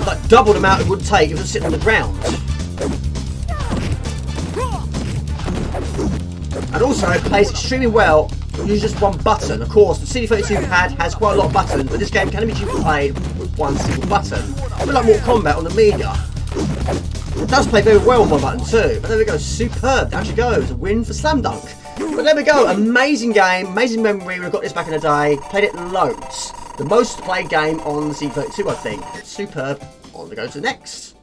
like double the amount it would take if it was sitting on the ground. And also it plays extremely well using just one button. Of course, the CD32 pad has quite a lot of buttons, but this game can only be played with one single button. A bit like Mortal Kombat on the Amiga. It does play very well on one button too, but there we go, superb. Down she goes, a win for Slam Dunk. But there we go, amazing game, amazing memory. We've got this back in the day, played it loads. The most played game on the CD32, I think. Superb. On to go to the next.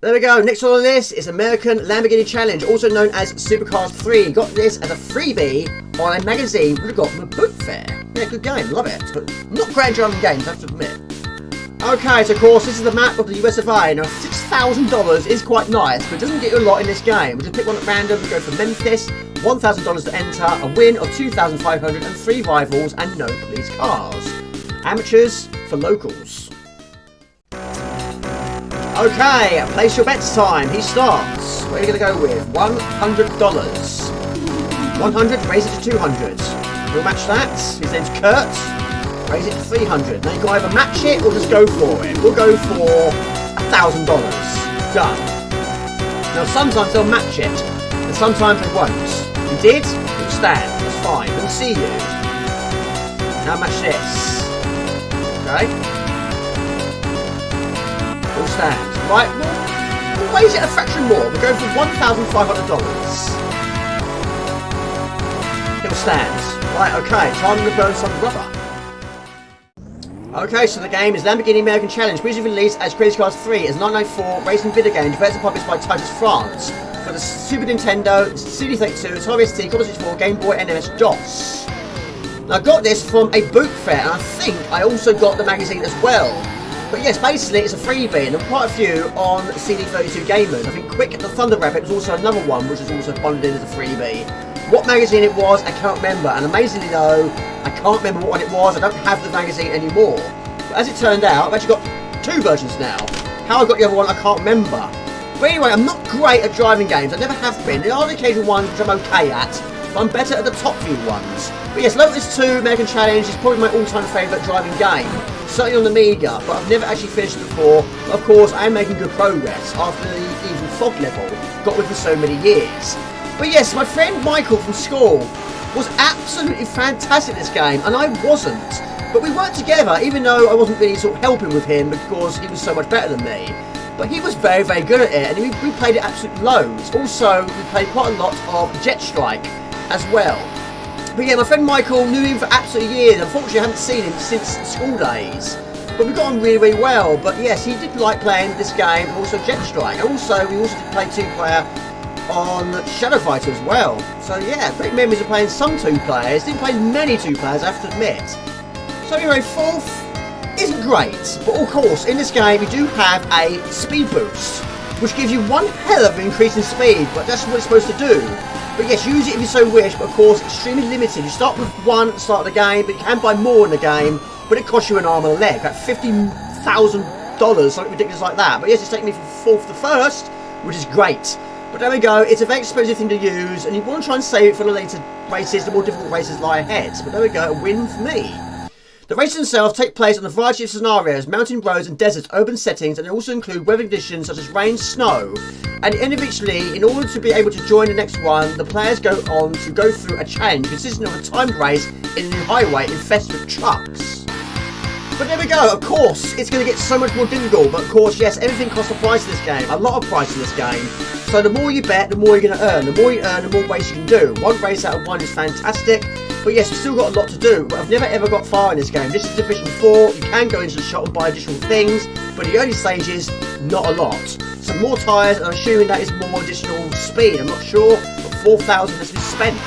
There we go, next on the list is American Lamborghini Challenge, also known as Supercars 3. Got this as a freebie on a magazine we got from a book fair. Yeah, good game, love it. But not great driving games, I have to admit. Okay, so of course, this is the map of the US of A. Now, $6,000 is quite nice, but it doesn't get you a lot in this game. We'll just pick one at random, we go for Memphis, $1,000 to enter, a win of 2,500 and 3 rivals, and no police cars. Amateurs for locals. Okay, place your bets time. He starts. What are you going to go with? $100. 100, raise it to 200. We'll match that. His name's Kurt. Raise it to 300. Now you can either match it or just go for it. We'll go for $1,000. Done. Now sometimes they'll match it, and sometimes they won't. You did? You'll stand. That's fine. We'll see you. Now match this. Okay? We'll stand. Right, we'll raise it a fraction more. We'll go for $1,500. It'll stand. Right, okay, time to burn some rubber. Okay, so the game is Lamborghini American Challenge, originally released as Crazy Cars 3 as 1994 racing video game, developed and published by Titus France for the Super Nintendo, CD32, Atari ST, Commodore 64, Game Boy, and MS-DOS. Now I got this from a book fair, and I think I also got the magazine as well. But yes, basically it's a freebie, and there were quite a few on CD32 Gamers. I think Quick the Thunder Rabbit was also another one, which was also bundled in as a freebie. What magazine it was, I can't remember, and amazingly though, I can't remember what one it was. I don't have the magazine anymore. But as it turned out, I've actually got 2 versions now. How I got the other one, I can't remember. But anyway, I'm not great at driving games. I never have been. There are the occasional ones which I'm okay at, but I'm better at the top few ones. But yes, Lotus 2 American Challenge is probably my all-time favourite driving game. Certainly on the Amiga, but I've never actually finished it before. But of course, I am making good progress after the Evil Fog level got with for so many years. But yes, my friend Michael from school was absolutely fantastic at this game, and I wasn't. But we worked together, even though I wasn't really sort of helping with him because he was so much better than me. But he was very, very good at it, and we played it absolutely loads. Also, we played quite a lot of Jet Strike as well. But yeah, my friend Michael knew him for absolutely years. Unfortunately, I haven't seen him since school days. But we got on really, really well. But yes, he did like playing this game, and also Jet Strike. And also, we also did play 2-player on Shadow Fighter as well. So yeah, great memories of playing some 2-players. Didn't play many 2-players, I have to admit. So anyway, 4th isn't great. But of course, in this game, you do have a speed boost, which gives you one hell of an increase in speed. But that's what it's supposed to do. But yes, use it if you so wish, but of course, extremely limited. You start with 1 at the start of the game, but you can buy more in the game, but it costs you an arm and a leg, about $50,000, something ridiculous like that. But yes, it's taking me from 4th to 1st, which is great. But there we go, it's a very expensive thing to use, and you want to try and save it for the later races, the more difficult races lie ahead. But there we go, a win for me. The races themselves take place on a variety of scenarios, mountain roads and deserts, urban settings, and they also include weather conditions such as rain, snow. At the end of each league, in order to be able to join the next one, the players go on to go through a challenge consisting of a timed race in a new highway infested with trucks. But there we go, of course, it's going to get so much more difficult, but of course, yes, everything costs a price in this game, a lot of price in this game. So the more you bet, the more you're going to earn. The more you earn, the more races you can do. 1 race out of 1 is fantastic. But yes, we've still got a lot to do, but I've never ever got far in this game. This is Division 4, you can go into the shop and buy additional things, but in the early stages, not a lot. Some more tyres, and I'm assuming that is more additional speed, I'm not sure, but 4,000 has been spent.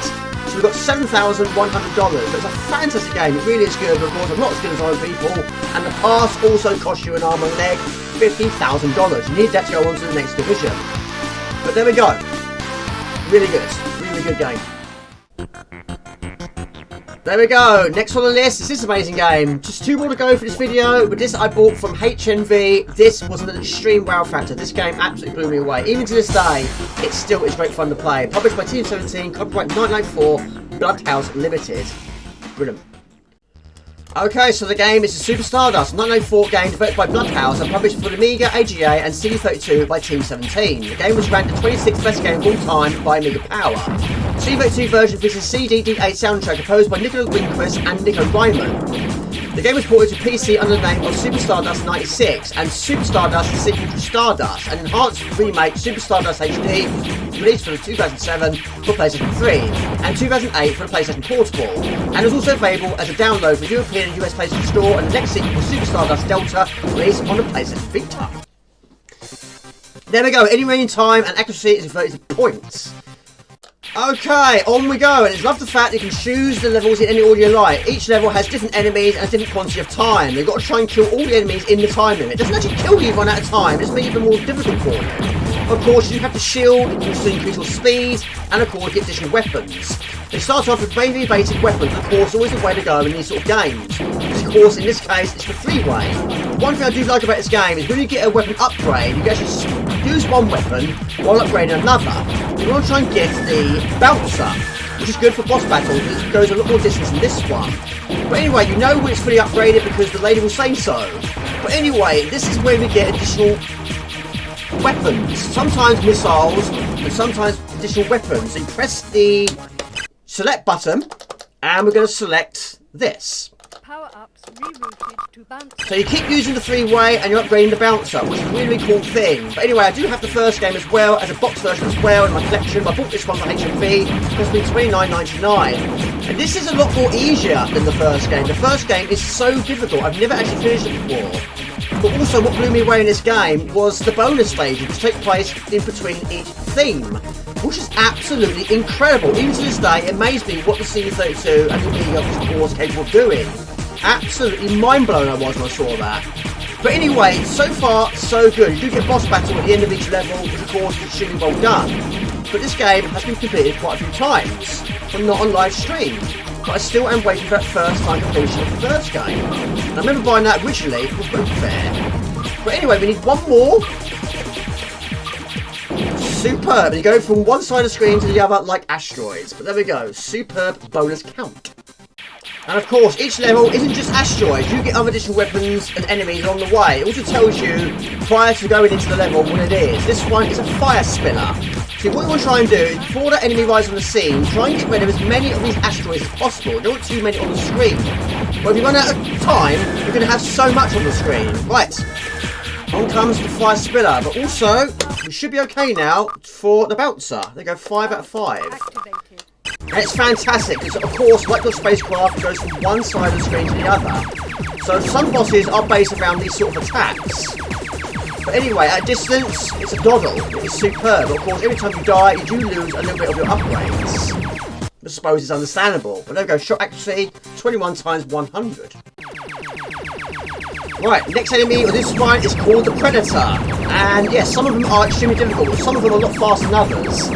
So we've got $7,100, so it's a fantastic game, it really is good, but of course I'm not as good as other people, and the pass also costs you an arm and a leg, $50,000. You need that to go on to the next division. But there we go, really good, really good game. There we go, next on the list is this amazing game. Just 2 more to go for this video, but this I bought from HMV. This was an extreme wow factor. This game absolutely blew me away. Even to this day, it still is great fun to play. Published by Team 17, copyright 1994, Bloodhouse Limited. Brilliant. Okay, so the game is the Super Stardust 1994 game developed by Bloodhouse and published for the Amiga, AGA and CD32 by Team 17. The game was ranked the 26th best game of all time by Amiga Power. The CD32 version features CD8 soundtrack composed by Nicola Winquist and Nico Ryman. The game was ported to PC under the name of Super Stardust 96 and Super Stardust the sequel to Stardust, an enhanced remake Super Stardust HD released for the 2007 for PlayStation 3 and 2008 for the PlayStation Portable, and was also available as a download for European and US PlayStation Store, and the next sequel was Super Stardust Delta released on the PlayStation Vita. There we go, any remaining time and accuracy is referred to points. Okay, on we go, and it's love the fact you can choose the levels in any order you like. Each level has different enemies and a different quantity of time. You've got to try and kill all the enemies in the time limit. It doesn't actually kill you one at a time, it just makes it more difficult for you. Of course, you have to shield, to increase your speed, and of course get additional weapons. They start off with mainly basic weapons, and of course always the way to go in these sort of games. Of course, in this case, it's the 3-way. One thing I do like about this game is when you get a weapon upgrade, you can actually use one weapon while upgrading another. You want to try and get the bouncer, which is good for boss battles, because it goes a lot more distance than this one. But anyway, you know when it's fully upgraded because the lady will say so. But anyway, this is where we get additional weapons. Sometimes missiles, and sometimes additional weapons. So you press the select button, and we're going to select this. Power-ups rerouted to bouncer. So you keep using the 3-way and you're upgrading the bouncer, which is a really, really cool thing. But anyway, I do have the first game as well, as a box version as well in my collection. I bought this one for HMV, it cost me $29.99. And this is a lot more easier than the first game. The first game is so difficult, I've never actually finished it before. But also what blew me away in this game was the bonus stages, which take place in between each theme, which is absolutely incredible. Even to this day, it amazed me what the CD32 and the Amiga was capable of doing. Absolutely mind-blown I was when I saw that. But anyway, so far, so good. You do get boss battle at the end of each level, which of course is extremely well done. But this game has been completed quite a few times, but not on live stream. But I still am waiting for that first time completion of the first game. And I remember buying that originally for Boot Fair. But anyway, we need one more. Superb. And you go from one side of the screen to the other like asteroids. But there we go. Superb bonus count. And of course, each level isn't just asteroids. You get other additional weapons and enemies along the way. It also tells you, prior to going into the level, what it is. This one is a fire spinner. So what you want to try and do is, before the enemy arrives on the scene, try and get rid of as many of these asteroids as possible. You don't want too many on the screen. But if you run out of time, you're going to have so much on the screen. Right. On comes the fire spiller, but also we should be okay now for the bouncer. They go 5 out of 5. Activated. And it's fantastic because, of course, like your spacecraft, goes from one side of the screen to the other. So some bosses are based around these sort of attacks. But anyway, at a distance, it's a doddle. It's superb. Of course, every time you die, you do lose a little bit of your upgrades. I suppose it's understandable. But there we go. Shot accuracy, 21 times 100. Right, next enemy of this one is called the Predator. And yes, some of them are extremely difficult. Some of them are a lot faster than others.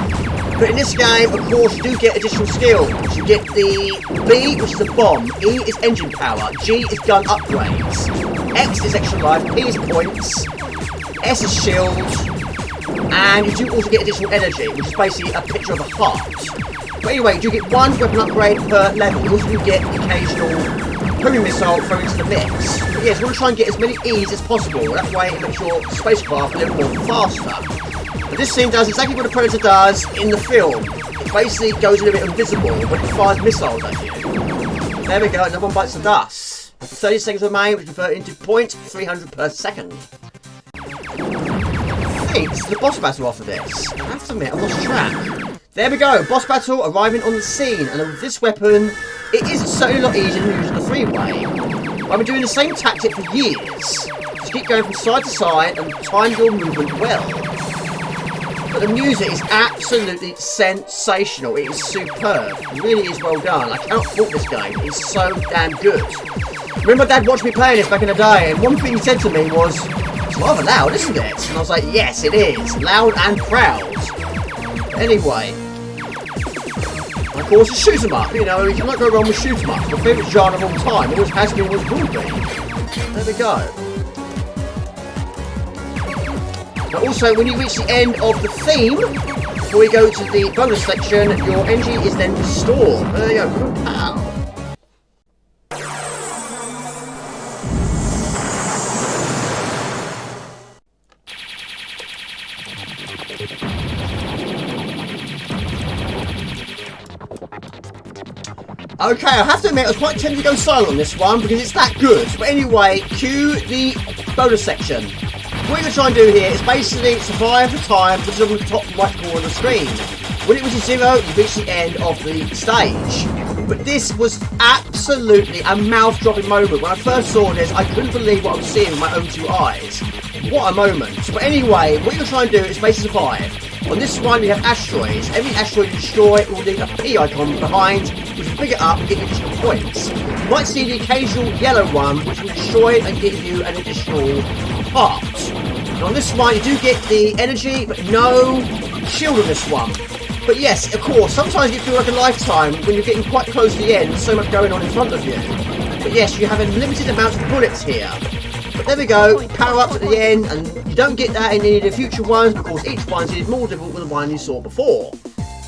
But in this game, of course, you do get additional skills. You get the B, which is a bomb. E is engine power. G is gun upgrades. X is extra life. P is points. S is shield. And you do also get additional energy, which is basically a picture of a heart. But anyway, you do get one weapon upgrade per level. You also do get the occasional homing missile thrown into the mix. But yes, we want to try and get as many E's as possible. That way it makes your spacecraft a little more faster. But this scene does exactly what a Predator does in the film. It basically goes a little bit invisible, but it fires missiles at you. There we go, another one bites the dust. 30 seconds remain, which convert into 0.300 per second. I think this is the boss battle after this. I have to admit, I've lost track. There we go, boss battle arriving on the scene, and with this weapon, it is certainly a lot easier than using the three-way. I've been doing the same tactic for years. Just keep going from side to side and time your movement well. But the music is absolutely sensational. It is superb. It really is well done. I cannot fault this game. It's so damn good. Remember Dad watched me playing this back in the day, and one thing he said to me was, "It's rather loud, isn't it?" And I was like, yes, it is. Loud and proud. Anyway. Of course, it's shoot 'em up. You know, you cannot go wrong with shoot 'em up. My favourite genre of all time. Always has been, always will be. There we go. Now also, when you reach the end of the theme, before you go to the bonus section, your energy is then restored. There you go. Pow. Okay, I have to admit, I was quite tempted to go silent on this one because it's that good. But anyway, cue the bonus section. What you're going to try and do here is basically survive the time, which is on the top right corner of the screen. When it reaches 0, you reach the end of the stage. But this was absolutely a mouth-dropping moment. When I first saw this, I couldn't believe what I was seeing with my own two eyes. What a moment. But anyway, what you're trying to do is basically survive. On this one, you have asteroids. Every asteroid you destroy will leave a P icon behind, which will pick it up and give you additional points. You might see the occasional yellow one, which will destroy it and give you an additional part. And on this one, you do get the energy, but no shield on this one. But yes, of course, sometimes you feel like a lifetime when you're getting quite close to the end, so much going on in front of you. But yes, you have a limited amount of bullets here. But there we go, power-ups at the end, and you don't get that in any of the future ones because each one is more difficult than the one you saw before.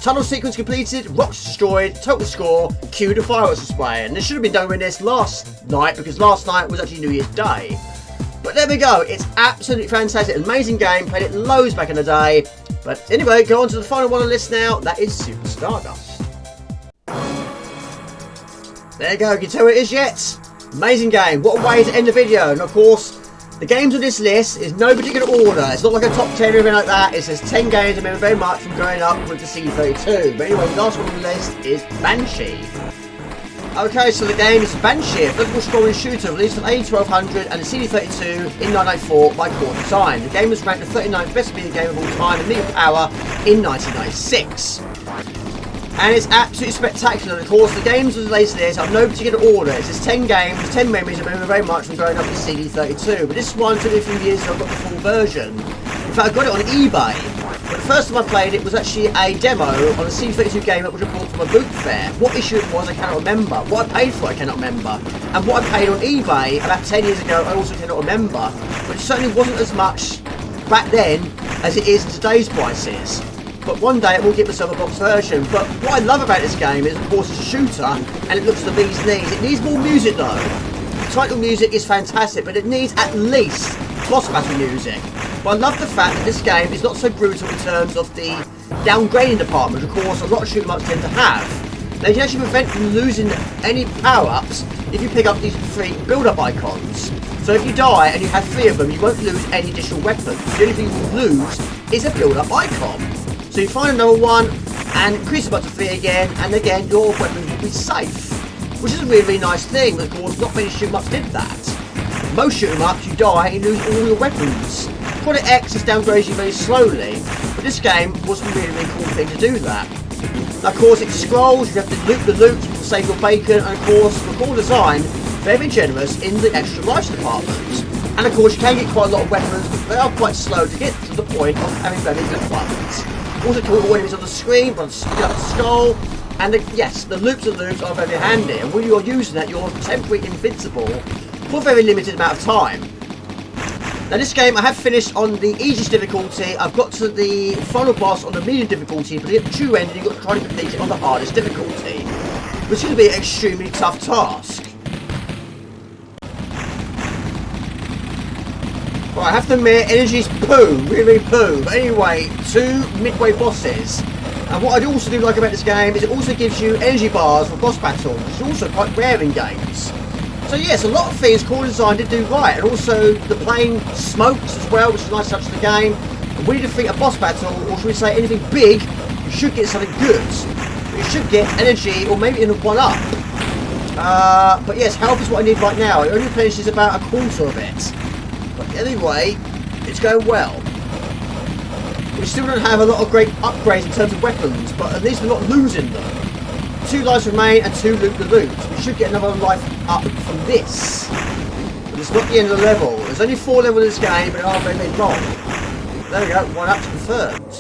Tunnel sequence completed, rocks destroyed, total score, cue the fireworks display. And this should have been done with this last night because last night was actually New Year's Day. But there we go, it's absolutely fantastic, amazing game, played it loads back in the day. But anyway, go on to the final one on the list now, that is Super Stardust. There you go, can you tell what it is yet? Amazing game, what a way to end the video. And of course, the games on this list is no particular order. It's not like a top 10 or anything like that. It says 10 games I remember very much from growing up with the CD32. But anyway, the last one on the list is Banshee. Okay, so the game is Banshee, a vertical scrolling shooter released on A1200 and the CD32 in 1994 by Core Design. The game was ranked the 39th best video game of all time in Amiga Power in 1996. And it's absolutely spectacular. Of course, the games on the latest list have no particular order. It's just 10 games, 10 memories I remember very much from growing up with CD32. But this one took me a few years ago, I got the full version. In fact, I got it on eBay. But the first time I played it was actually a demo on a CD32 game that was bought from a boot fair. What issue it was, I cannot remember. What I paid for, I cannot remember. And what I paid on eBay about 10 years ago, I also cannot remember. But it certainly wasn't as much back then as it is in today's prices. But one day I will get myself a box version. But what I love about this game is, of course, it's a shooter and it looks to the bee's knees. It needs more music though. The title music is fantastic, but it needs at least boss battle music. But I love the fact that this game is not so brutal in terms of the downgrading department. Of course, a lot of shoot 'em ups tend to have. Now you can actually prevent from losing any power-ups if you pick up these 3 build-up icons. So if you die and you have 3 of them, you won't lose any additional weapons. The only thing you will lose is a build-up icon. So you find another one and increase it up to 3 again, and again your weapons will be safe. Which is a really, really nice thing, but of course not many shoot-em-ups did that. Most shoot-em-ups, you die and you lose all your weapons. Project X is downgrades you very slowly, but this game was a really, really cool thing to do that. Now, of course, it scrolls, you have to loot the loot to save your bacon, and of course, the core design, very generous in the extra lives department. And of course, you can get quite a lot of weapons, but they are quite slow to get to the point of having very good ones. Also, kill all enemies on the screen, but get up the skull, and yes, the loops and loops are very handy, and when you're using that, you're temporarily invincible for a very limited amount of time. Now this game I have finished on the easiest difficulty. I've got to the final boss on the medium difficulty, but to get the true ending you've got to try to complete it on the hardest difficulty, which is going to be an extremely tough task. Right, I have to admit, energy's poo, really poo. But anyway, 2 midway bosses. And what I also do like about this game is it also gives you energy bars for boss battles, which is also quite rare in games. So yes, a lot of things core design did do right, and also the plane smokes as well, which is a nice touch to the game. And when you defeat a boss battle, or should we say anything big, you should get something good. You should get energy, or maybe even a 1-up. But yes, health is what I need right now. It only replenishes about a quarter of it. But anyway, it's going well. We still don't have a lot of great upgrades in terms of weapons, but at least we're not losing them. 2 lives remain and 2 loot the loot. We should get another life up from this. But it's not the end of the level. There's only 4 levels in this game, but it are very, very long. There we go, 1-up confirmed.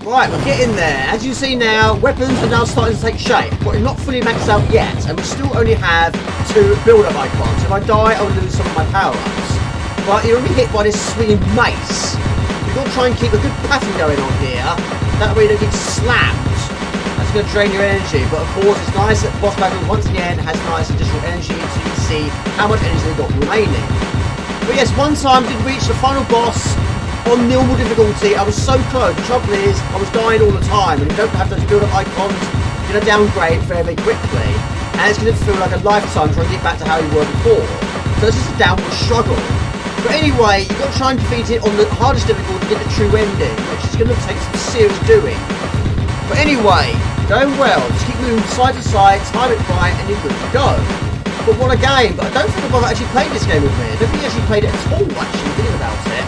Right, we're getting there. As you see now, weapons are now starting to take shape, but we're not fully maxed out yet, and we still only have 2 build-up icons. If I die, I'll lose some of my power-ups. But you're only hit by this swinging mace. You've got to try and keep a good pattern going on here. That way you don't get slammed. That's going to drain your energy, but of course it's nice that boss battle once again has nice additional energy, so you can see how much energy they've got remaining. But yes, one time I did reach the final boss on normal difficulty. I was so close. The trouble is, I was dying all the time, and you don't have those build-up icons. You're going to downgrade very, very quickly, and it's going to feel like a lifetime trying to get back to how you were before. So it's just a downward struggle. But anyway, you've got to try and defeat it on the hardest difficulty to get the true ending, which is going to take some serious doing. But anyway, going well. Just keep moving side to side, time it right, and you're good to go. But what a game. But I don't think I've actually played this game with me. I don't think he actually played it at all, actually, thinking about it.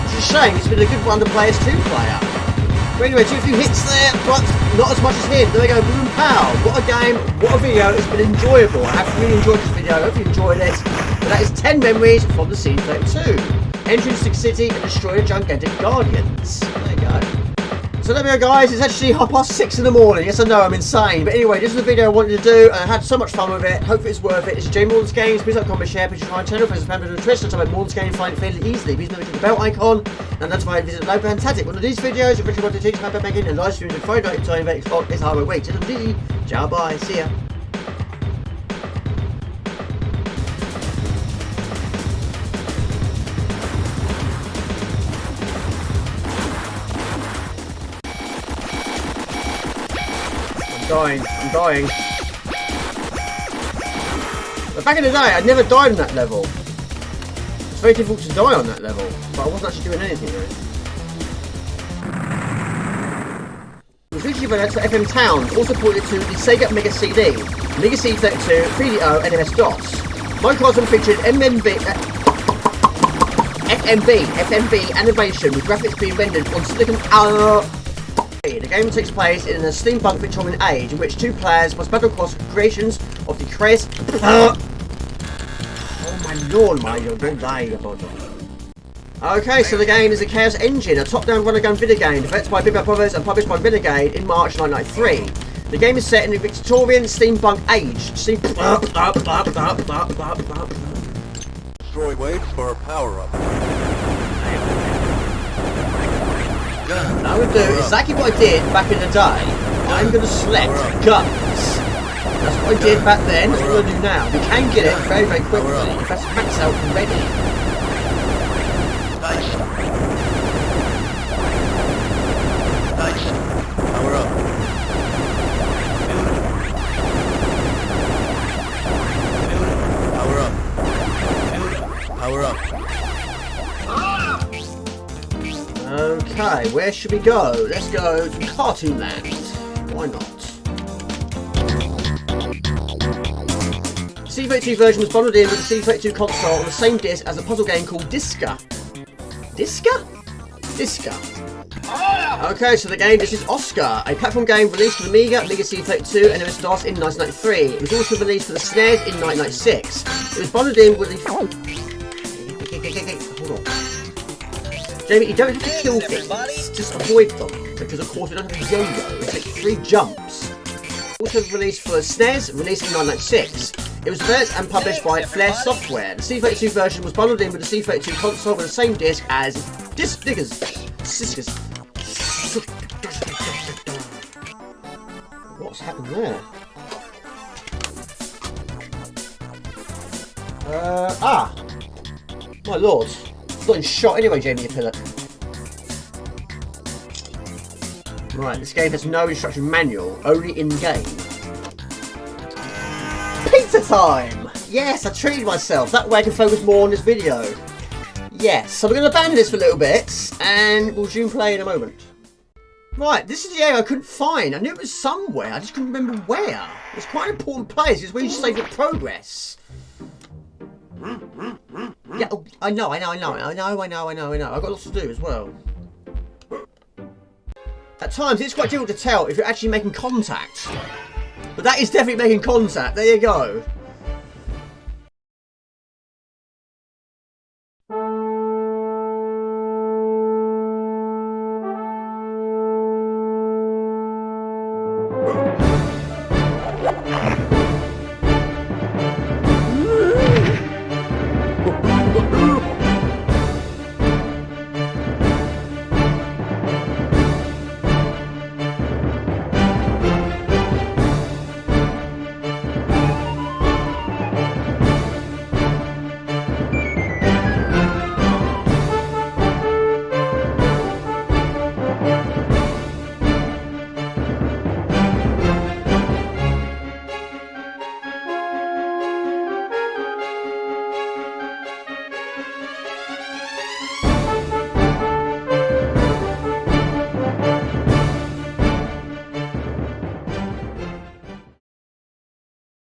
Which is a shame. It's been a good one to play as 2-player. But anyway, 2 few hits there, but not as much as him. There we go, boom, pow. What a game, what a video. It's been enjoyable. I have really enjoyed this video. I hope you enjoyed it. But that is 10 memories from the CD32. Enter into the city and destroy the gigantic guardians. There you go. So there we go, guys. It's actually 6:30 in the morning. Yes, I know, I'm insane. But anyway, this is the video I wanted to do, and I had so much fun with it. Hopefully it's worth it. It's Jay Morden's Games. Please like, comment, share. Please subscribe to my channel. Please subscribe to the Twitch. That's about Morden's Games. Find it fairly easily. Please remember to click the bell icon. And that's why I visit Low Fantastic. One of these videos, if you want to teach my making and live streams and Friday night time, Xbox is hardware week. Till then, ciao, bye. See ya. I'm dying. But back in the day, I never died on that level. It's very difficult to die on that level, but I wasn't actually doing anything really. It was literally for FM Towns, also ported to the Sega Amiga CD, Amiga Cd32, 3DO, and MS-DOS. Microcosm featured FMV animation with graphics being rendered on silicon. The game takes place in a steampunk Victorian age in which 2 players must battle across creations of the Chris. Oh my lord, don't die. Okay, so the game is a Chaos Engine, a top-down run-and-gun video game developed by Big Bad Brothers and published by Renegade in March 1993. The game is set in the Victorian steampunk age. Destroy wait for a power-up. I'm going to do exactly what I did back in the day. I'm going to select guns. That's what I did back then, that's what I'm going to do now. We can get it very, very quickly. If that's max out and ready. Nice. Power up. Power up. Okay, where should we go? Let's go to Cartoon Land. Why not? The CD32 version was bundled in with the CD32 console on the same disc as a puzzle game called Disca. Disca? Disca. Okay, so the game, this is Oscar, a platform game released for the Amiga Cd32 and MS-DOS in 1993. It was also released for the SNES in 1996. It was bundled in with the... Hold on. Jamie, you don't have to kill things, just avoid them, because of course we don't have a yo-yo, it takes 3 jumps. Also released for SNES, released in 1996. It was developed and published by Flare Software. The CD32 version was bundled in with the CD32 console with the same disc as Disc Diggers. What's happened there? My lord. Not in shot anyway, Jamie Pillock. Right, this game has no instruction manual, only in-game. Pizza time! Yes, I treated myself. That way I can focus more on this video. Yes, so we're going to abandon this for a little bit, and we'll resume play in a moment. Right, this is the area I couldn't find. I knew it was somewhere, I just couldn't remember where. It's quite an important place, it's where you save your progress. Yeah, oh, I know. I've got lots to do as well. At times, it's quite difficult to tell if you're actually making contact. But that is definitely making contact. There you go.